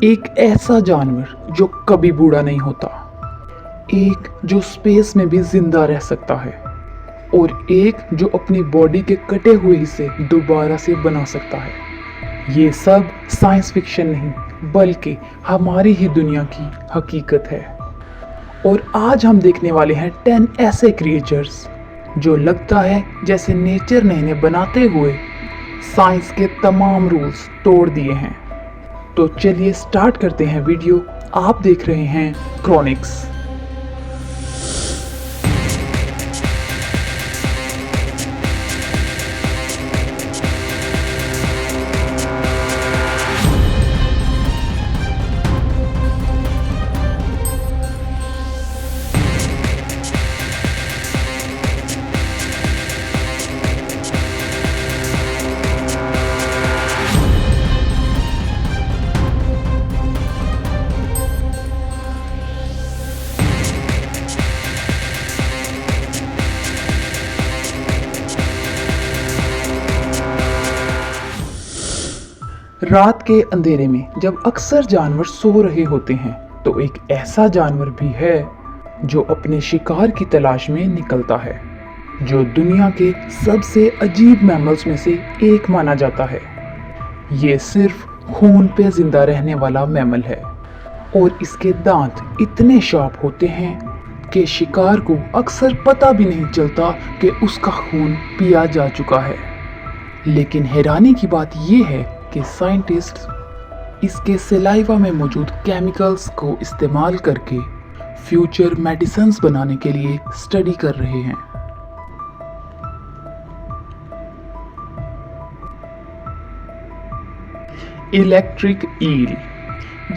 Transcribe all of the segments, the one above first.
एक ऐसा जानवर जो कभी बूढ़ा नहीं होता, एक जो स्पेस में भी जिंदा रह सकता है और एक जो अपनी बॉडी के कटे हुए हिस्से दोबारा से बना सकता है। ये सब साइंस फिक्शन नहीं बल्कि हमारी ही दुनिया की हकीकत है। और आज हम देखने वाले हैं 10 ऐसे क्रिएचर्स जो लगता है जैसे नेचर ने इन्हें बनाते हुए साइंस के तमाम रूल्स तोड़ दिए हैं। तो चलिए स्टार्ट करते हैं वीडियो। आप देख रहे हैं क्रॉनिक्स। रात के अंधेरे में जब अक्सर जानवर सो रहे होते हैं तो एक ऐसा जानवर भी है जो अपने शिकार की तलाश में निकलता है, जो दुनिया के सबसे अजीब मैमल्स में से एक माना जाता है। ये सिर्फ खून पे जिंदा रहने वाला मैमल है और इसके दांत इतने शार्प होते हैं कि शिकार को अक्सर पता भी नहीं चलता कि उसका खून पिया जा चुका है। लेकिन हैरानी की बात यह है कि साइंटिस्ट इसके सलाइवा में मौजूद केमिकल्स को इस्तेमाल करके फ्यूचर मेडिसिन्स बनाने के लिए स्टडी कर रहे हैं। Electric eel.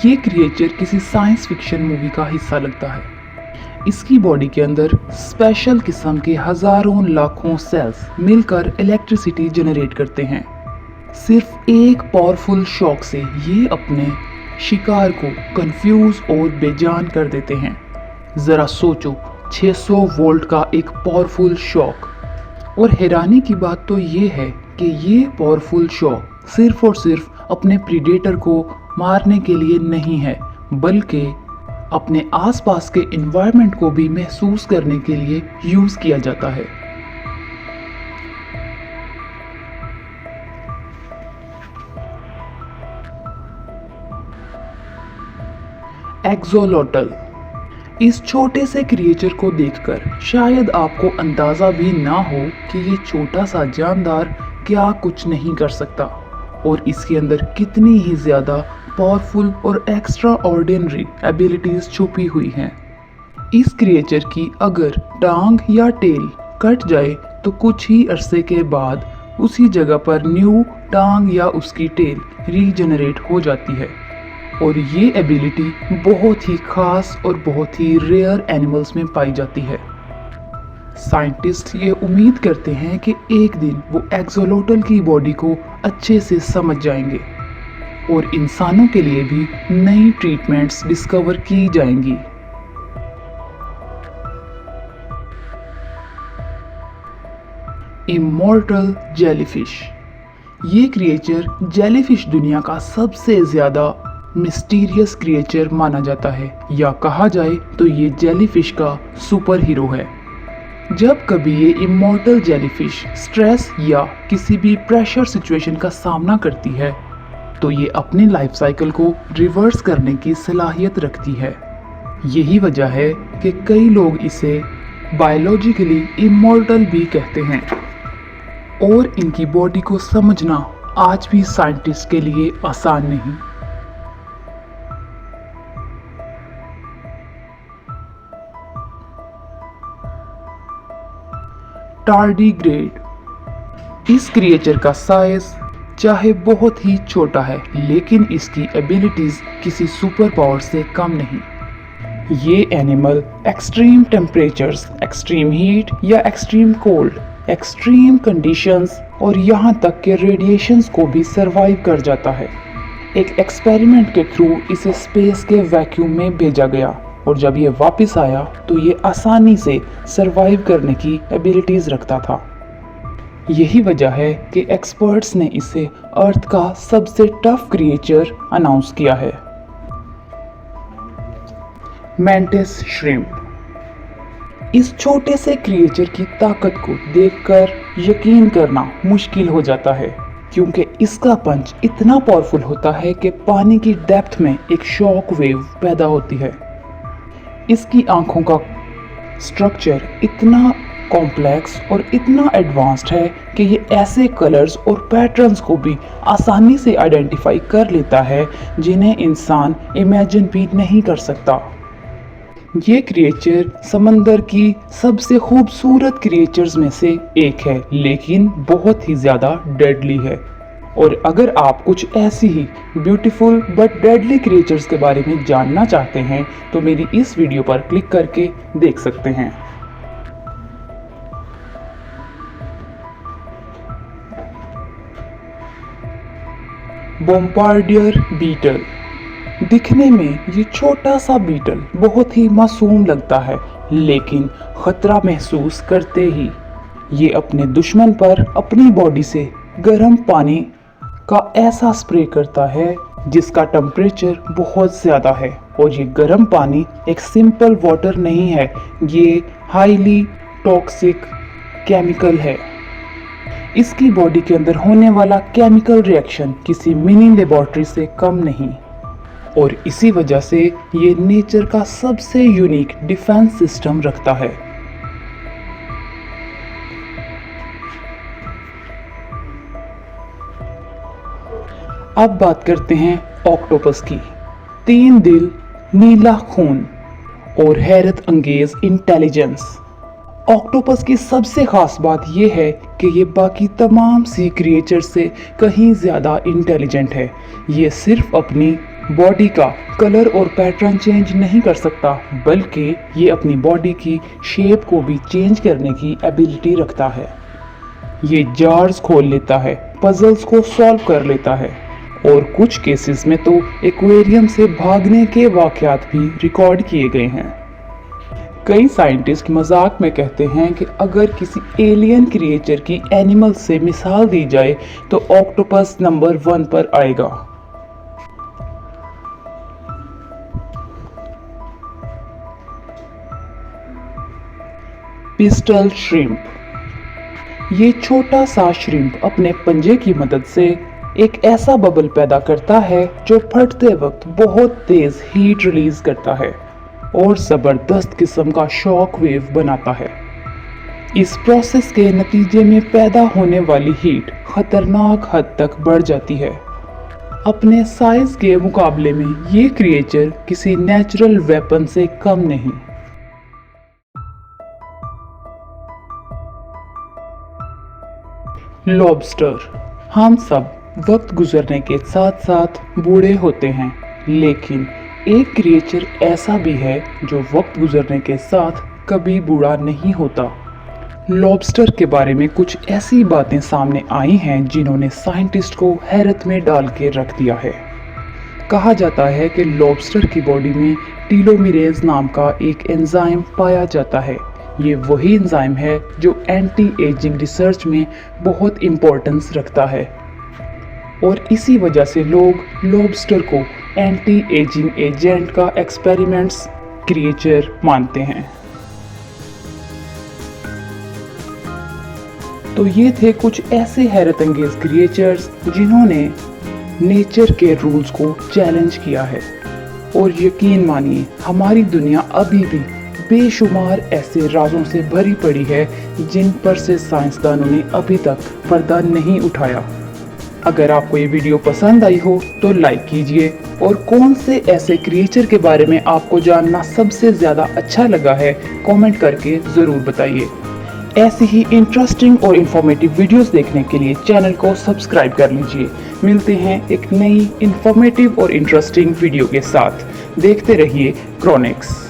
ये क्रिएचर किसी साइंस फिक्शन मूवी का हिस्सा लगता है। इसकी बॉडी के अंदर स्पेशल किस्म के हजारों लाखों सेल्स मिलकर इलेक्ट्रिसिटी जनरेट करते हैं। सिर्फ एक पावरफुल शॉक से ये अपने शिकार को कंफ्यूज और बेजान कर देते हैं। ज़रा सोचो, 600 वोल्ट का एक पावरफुल शॉक। और हैरानी की बात तो ये है कि ये पावरफुल शॉक सिर्फ और सिर्फ अपने प्रीडेटर को मारने के लिए नहीं है, बल्कि अपने आसपास के एनवायरनमेंट को भी महसूस करने के लिए यूज़ किया जाता है। एक्सोलोटल। इस छोटे से क्रिएचर को देखकर शायद आपको अंदाज़ा भी ना हो कि ये छोटा सा जानदार क्या कुछ नहीं कर सकता और इसके अंदर कितनी ही ज़्यादा पावरफुल और एक्स्ट्रा ऑर्डिनरी एबिलिटीज़ छुपी हुई हैं। इस क्रिएचर की अगर टांग या टेल कट जाए तो कुछ ही अरसे के बाद उसी जगह पर न्यू टांग या उसकी टेल रीजनरेट हो जाती है। और ये एबिलिटी बहुत ही खास और बहुत ही रेयर एनिमल्स में पाई जाती है। साइंटिस्ट ये उम्मीद करते हैं कि एक दिन वो एक्सोलोटल की बॉडी को अच्छे से समझ जाएंगे और इंसानों के लिए भी नई ट्रीटमेंट्स डिस्कवर की जाएंगी। Immortal jellyfish. ये क्रिएचर जेलीफिश दुनिया का सबसे ज़्यादा मिस्टीरियस क्रिएचर माना जाता है, या कहा जाए तो ये जेलीफिश का सुपर हीरो है। जब कभी ये इमॉर्टल जेलीफिश स्ट्रेस या किसी भी प्रेशर सिचुएशन का सामना करती है तो ये अपने लाइफ साइकिल को रिवर्स करने की सलाहियत रखती है। यही वजह है कि कई लोग इसे बायोलॉजिकली इमॉर्टल भी कहते हैं। और इनकी बॉडी को समझना आज भी साइंटिस्ट के लिए आसान नहीं। टार्डीग्रेड। इस क्रिएचर का साइज चाहे बहुत ही छोटा है, लेकिन इसकी एबिलिटीज किसी सुपर पावर से कम नहीं। ये animal extreme temperatures, extreme heat या एक्सट्रीम कोल्ड, एक्सट्रीम कंडीशंस और यहाँ तक के रेडिएशंस को भी सरवाइव कर जाता है। एक एक्सपेरिमेंट के थ्रू इसे स्पेस के वैक्यूम में भेजा गया और जब ये वापस आया तो ये आसानी से सरवाइव करने की एबिलिटीज रखता था। यही वजह है कि एक्सपर्ट्स ने इसे अर्थ का सबसे टफ क्रिएचर अनाउंस किया है। Mantis shrimp. इस छोटे से क्रिएचर की ताकत को देखकर यकीन करना मुश्किल हो जाता है, क्योंकि इसका पंच इतना पावरफुल होता है कि पानी की डेप्थ में एक शॉक वेव पैदा होती है। इसकी आंखों का स्ट्रक्चर इतना कॉम्प्लेक्स और इतना एडवांस्ड है कि ये ऐसे कलर्स और पैटर्न्स को भी आसानी से आइडेंटिफाई कर लेता है जिन्हें इंसान इमेजिन भी नहीं कर सकता। ये क्रिएचर समंदर की सबसे खूबसूरत क्रिएचर्स में से एक है, लेकिन बहुत ही ज़्यादा डेडली है। और अगर आप कुछ ऐसी ही ब्यूटीफुल बट डेडली क्रिएचर्स के बारे में जानना चाहते हैं तो मेरी इस वीडियो पर क्लिक करके देख सकते हैं। Bombardier beetle. दिखने में ये छोटा सा बीटल बहुत ही मासूम लगता है, लेकिन खतरा महसूस करते ही ये अपने दुश्मन पर अपनी बॉडी से गर्म पानी का ऐसा स्प्रे करता है जिसका टेम्परेचर बहुत ज़्यादा है। और ये गर्म पानी एक सिंपल वाटर नहीं है, ये हाईली टॉक्सिक केमिकल है। इसकी बॉडी के अंदर होने वाला केमिकल रिएक्शन किसी मिनी लेबोरेटरी से कम नहीं, और इसी वजह से ये नेचर का सबसे यूनिक डिफेंस सिस्टम रखता है। अब बात करते हैं ऑक्टोपस की। 3 दिल, नीला खून और हैरत अंगेज इंटेलिजेंस। ऑक्टोपस की सबसे खास बात यह है कि ये बाकी तमाम सी क्रिएचर से कहीं ज़्यादा इंटेलिजेंट है। ये सिर्फ अपनी बॉडी का कलर और पैटर्न चेंज नहीं कर सकता, बल्कि ये अपनी बॉडी की शेप को भी चेंज करने की एबिलिटी रखता है। ये जार्स खोल लेता है, पजल्स को सॉल्व कर लेता है, और कुछ केसेस में तो एक्वेरियम से भागने के वाकयात भी रिकॉर्ड किए गए हैं। कई साइंटिस्ट मजाक में कहते हैं कि अगर किसी एलियन क्रिएचर की एनिमल से मिसाल दी जाए तो ऑक्टोपस नंबर 1 पर आएगा। Pistol shrimp. ये छोटा सा श्रिम्प अपने पंजे की मदद से एक ऐसा बबल पैदा करता है जो फटते वक्त बहुत तेज हीट रिलीज करता है और ज़बरदस्त किस्म का शॉक वेव बनाता है। इस प्रोसेस के नतीजे में पैदा होने वाली हीट खतरनाक हद तक बढ़ जाती है। अपने साइज के मुकाबले में ये क्रिएचर किसी नेचुरल वेपन से कम नहीं। लॉबस्टर। हम सब वक्त गुजरने के साथ साथ बूढ़े होते हैं, लेकिन एक क्रिएचर ऐसा भी है जो वक्त गुजरने के साथ कभी बूढ़ा नहीं होता। लॉबस्टर के बारे में कुछ ऐसी बातें सामने आई हैं जिन्होंने साइंटिस्ट को हैरत में डाल के रख दिया है। कहा जाता है कि लॉबस्टर की बॉडी में टीलोमेरेज नाम का एक एंजाइम पाया जाता है। ये वही एंजाइम है जो एंटी एजिंग रिसर्च में बहुत इम्पोर्टेंस रखता है, और इसी वजह से लोग लॉबस्टर को एंटी एजिंग एजेंट का एक्सपेरिमेंट्स क्रिएचर मानते हैं। तो ये थे कुछ ऐसे हैरत अंगेज क्रिएचर्स जिन्होंने नेचर के रूल्स को चैलेंज किया है। और यकीन मानिए, हमारी दुनिया अभी भी बेशुमार ऐसे राजों से भरी पड़ी है जिन पर से साइंसदानों ने अभी तक पर्दा नहीं उठाया। अगर आपको ये वीडियो पसंद आई हो तो लाइक कीजिए, और कौन से ऐसे क्रिएचर के बारे में आपको जानना सबसे ज़्यादा अच्छा लगा है कमेंट करके ज़रूर बताइए। ऐसी ही इंटरेस्टिंग और इन्फॉर्मेटिव वीडियोस देखने के लिए चैनल को सब्सक्राइब कर लीजिए। मिलते हैं एक नई इन्फॉर्मेटिव और इंटरेस्टिंग वीडियो के साथ। देखते रहिए क्रॉनिक्स।